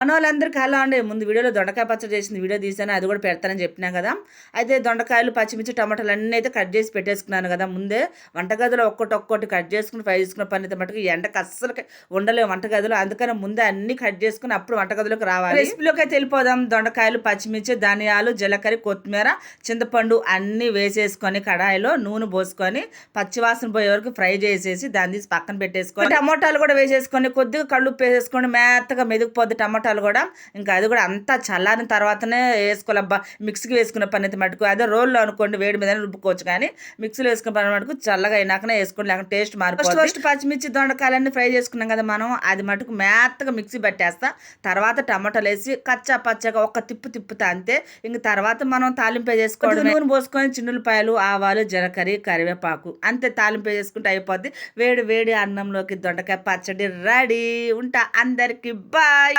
మనోళ్ళందరికీ hello అండి. ముందు వీడియోలో దొండకాయ పచ్చడి చేసింది వీడియో తీసాను, అది కూడా పెడతానని చెప్పినా కదా. అయితే దొండకాయలు, పచ్చిమిర్చి, టమాటాలు అన్నీ అయితే కట్ చేసి పెట్టేసుకున్నాను కదా. ముందే వంటగదిలో ఒక్కొక్కటి కట్ చేసుకుని ఫ్రై చేసుకున్న పని అయితే మటుకు ఎండకు అస్సలు ఉండలేము వంటగదిలో. అందుకని ముందే అన్ని కట్ చేసుకుని అప్పుడు వంటగదిలోకి రావాలి. రెసిపీలోకి అయితే వెళ్ళిపోదాం. దొండకాయలు, పచ్చిమిర్చి, ధనియాలు, జీలకర్ర, కొత్తిమీర, చింతపండు అన్నీ వేసేసుకొని కడాయిలో నూనె పోసుకొని పచ్చివాసన పోయే వరకు ఫ్రై చేసేసి దాన్ని తీసి పక్కన పెట్టేసుకొని టమోటాలు కూడా వేసేసుకొని కొద్దిగా కళ్ళుప్పు వేసేసుకొని మెత్తగా మెదిగిపోద్ది టమాటాలు కూడా. ఇంకా అది కూడా అంతా చల్లారిన తర్వాతనే వేసుకోవాలబ్బా. మిక్సీకి వేసుకున్న పని అయితే మటుకు అదే రోల్లో అనుకోండి వేడి మీద రుబ్బుకోవచ్చు, కానీ మిక్సీలో వేసుకున్న పని మటుకు చల్లగా అయినాకనే వేసుకోండి, లేకపోతే టేస్ట్ మారిపోతుంది. ఫస్ట్ పచ్చిమిర్చి దొండకాయలన్నీ ఫ్రై చేసుకున్నాం కదా మనం, అది మటుకు మెత్తగా మిక్సీ పట్టేస్తా. తర్వాత టమాటాలు వేసి కచ్చా పచ్చగా ఒక తిప్పుతా అంతే. ఇంక తర్వాత మనం తాలింపు చేసుకోవడం, నూనె పోసుకొని చిన్నులపాయలు, ఆవాలు, జీలకర్ర, కరివేపాకు అంతే తాలింపు చేసుకుంటే అయిపోద్ది. వేడి వేడి అన్నంలోకి దొండకాయ పచ్చడి రెడీ. ఉంటా, అందరికి బాయ్.